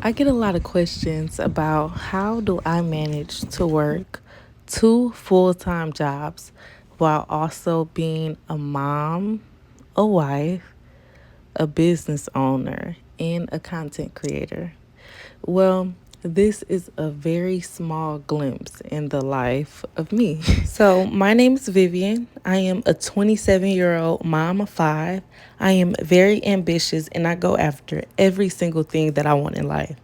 I get a lot of questions about how do I manage to work two full-time jobs while also being a mom, a wife, a business owner, and a content creator. Well, this is a very small glimpse in the life of me. So, my name is Vivian. I am a 27-year-old mom of five. I am very ambitious and I go after every single thing that I want in life.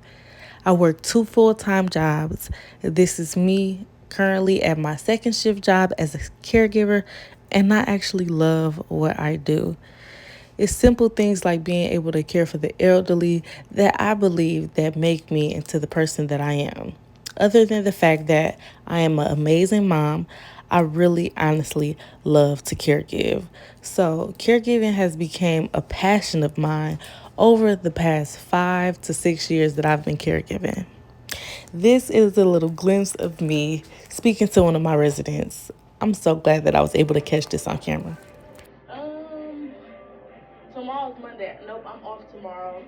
I work two full-time jobs. This is me currently at my second shift job as a caregiver, and I actually love what I do. It's simple things like being able to care for the elderly that I believe that make me into the person that I am. Other than the fact that I am an amazing mom, I really honestly love to caregive. So, caregiving has become a passion of mine over the past 5 to 6 years that I've been caregiving. This is a little glimpse of me speaking to one of my residents. I'm so glad that I was able to catch this on camera. Um, Tomorrow's Monday. Nope, I'm off tomorrow.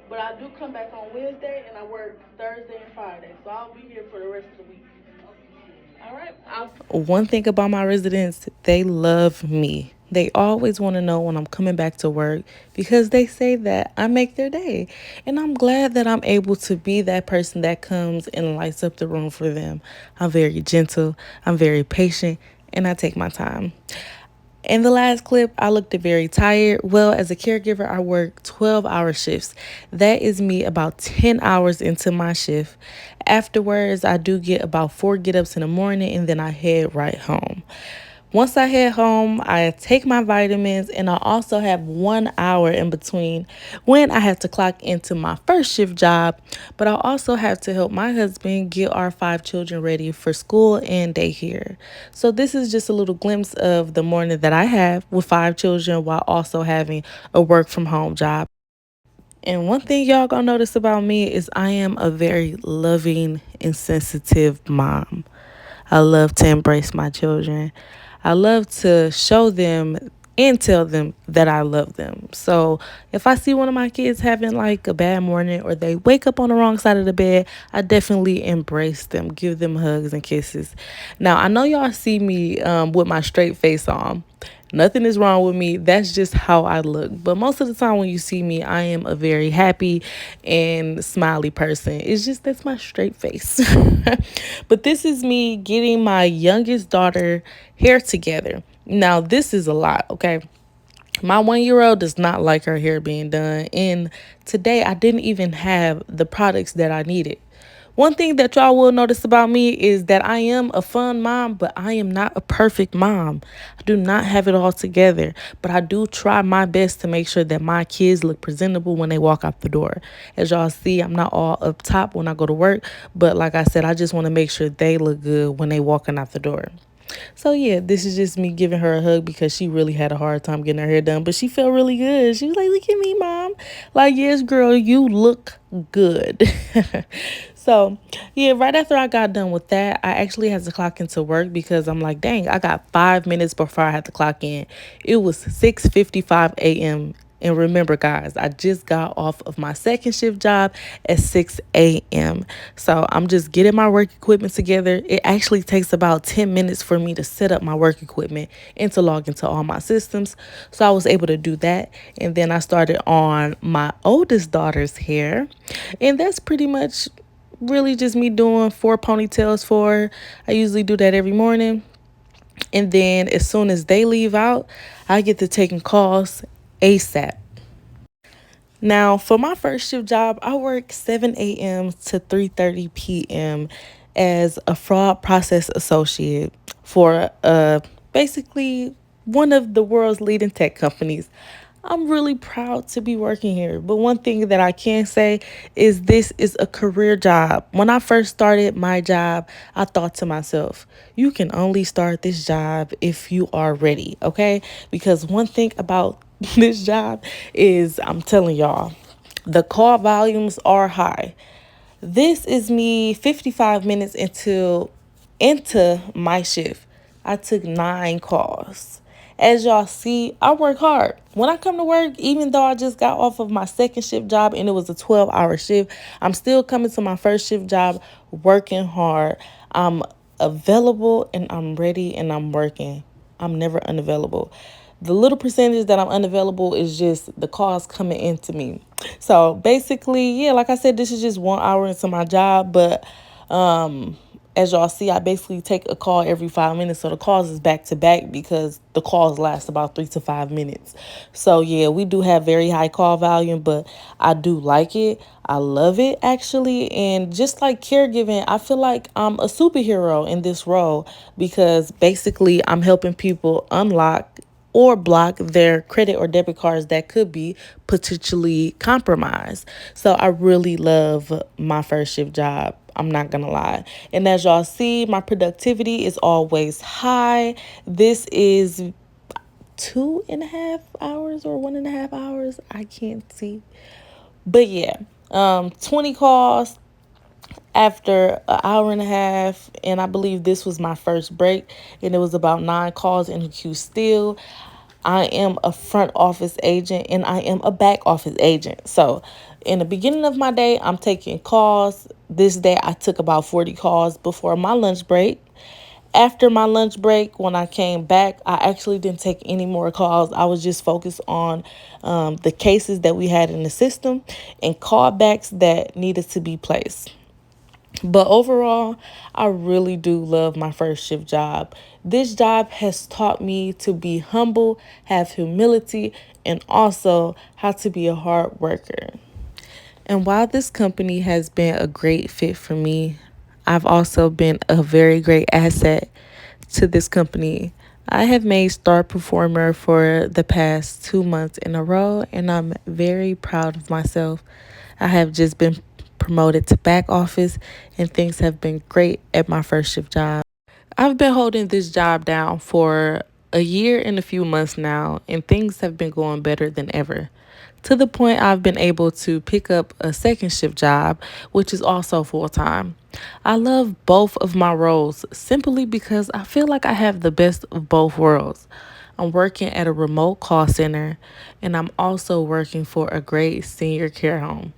But I do come back on Wednesday and I work Thursday and Friday. So I'll be here for the rest of the week. All right. One thing about my residents, they love me. They always want to know when I'm coming back to work because they say that I make their day. And I'm glad that I'm able to be that person that comes and lights up the room for them. I'm very gentle, I'm very patient, and I take my time. In the last clip, I looked very tired. Well, as a caregiver, I work 12-hour shifts. That is me about 10 hours into my shift. Afterwards, I do get about 4 get ups in the morning and then I head right home. Once I head home, I take my vitamins and I also have 1 hour in between when I have to clock into my first shift job. But I also have to help my husband get our five children ready for school and daycare. So, this is just a little glimpse of the morning that I have with five children while also having a work from home job. And one thing y'all gonna notice about me is I am a very loving and sensitive mom. I love to embrace my children. I love to show them and tell them that I love them. So if I see one of my kids having like a bad morning or they wake up on the wrong side of the bed, I definitely embrace them, give them hugs and kisses. Now, I know y'all see me with my straight face on. Nothing is wrong with me. That's just how I look. But most of the time when you see me, I am a very happy and smiley person. It's just that's my straight face. But this is me getting my youngest daughter hair together. Now, this is a lot, okay? My 1 year old does not like her hair being done. And today I didn't even have the products that I needed. One thing that y'all will notice about me is that I am a fun mom, but I am not a perfect mom. I do not have it all together, but I do try my best to make sure that my kids look presentable when they walk out the door. As y'all see, I'm not all up top when I go to work, but like I said, I just want to make sure they look good when they walking out the door. So yeah, this is just me giving her a hug because she really had a hard time getting her hair done, but she felt really good. She was like, "Look at me, mom." Like, "Yes, girl, you look good." So, yeah, right after I got done with that, I actually had to clock into work because I'm like, "Dang, I got 5 minutes before I had to clock in." It was 6:55 a.m. And remember, guys, I just got off of my second shift job at 6 a.m. So I'm just getting my work equipment together. It actually takes about 10 minutes for me to set up my work equipment and to log into all my systems. So I was able to do that. And then I started on my oldest daughter's hair. And that's pretty much really just me doing 4 ponytails for her. I usually do that every morning. And then as soon as they leave out, I get to taking calls ASAP. Now, for my first shift job, I work 7 a.m. to 3:30 p.m. as a fraud process associate for basically one of the world's leading tech companies. I'm really proud to be working here. But one thing that I can say is this is a career job. When I first started my job, I thought to myself, you can only start this job if you are ready, okay? Because one thing about this job is I'm telling y'all, the call volumes are high. This is me 55 minutes into my shift. I took 9 calls. As y'all see, I work hard. When I come to work, even though I just got off of my second shift job and it was a 12-hour shift, I'm still coming to my first shift job working hard. I'm available and I'm ready and I'm working. I'm never unavailable. The little percentage that I'm unavailable is just the calls coming into me. So basically, yeah, like I said, this is just 1 hour into my job, but as y'all see, I basically take a call every 5 minutes. So the calls is back to back because the calls last about 3 to 5 minutes. So yeah, we do have very high call volume, but I do like it. I love it actually. And just like caregiving, I feel like I'm a superhero in this role because basically I'm helping people unlock or block their credit or debit cards that could be potentially compromised. So I really love my first shift job. I'm not gonna lie. And as y'all see, my productivity is always high. This is 2.5 hours or 1.5 hours. I can't see. But yeah, 20 calls after an hour and a half, and I believe this was my first break, and it was about 9 calls in the queue still. I am a front office agent and I am a back office agent. So in the beginning of my day, I'm taking calls. This day I took about 40 calls before my lunch break. After my lunch break, when I came back, I actually didn't take any more calls. I was just focused on the cases that we had in the system and callbacks that needed to be placed. But overall, I really do love my first shift job. This job has taught me to be humble, have humility, and also how to be a hard worker. And while this company has been a great fit for me, I've also been a very great asset to this company. I have made star performer for the past 2 months in a row, and I'm very proud of myself. I have just been promoted to back office, and things have been great at my first shift job. I've been holding this job down for a year and a few months now, and things have been going better than ever. To the point I've been able to pick up a second shift job, which is also full time. I love both of my roles simply because I feel like I have the best of both worlds. I'm working at a remote call center, and I'm also working for a great senior care home.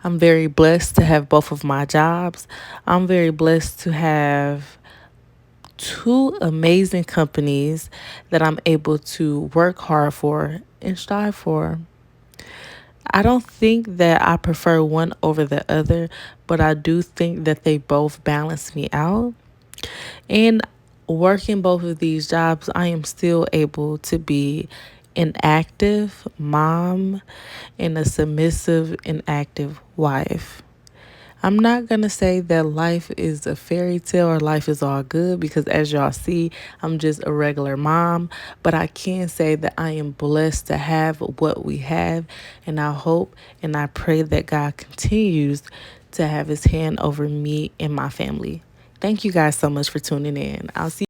I'm very blessed to have both of my jobs. I'm very blessed to have two amazing companies that I'm able to work hard for and strive for. I don't think that I prefer one over the other, but I do think that they both balance me out. And working both of these jobs, I am still able to be an active mom and a submissive and active wife. I'm not going to say that life is a fairy tale or life is all good because, as y'all see, I'm just a regular mom. But I can say that I am blessed to have what we have. And I hope and I pray that God continues to have his hand over me and my family. Thank you guys so much for tuning in. I'll see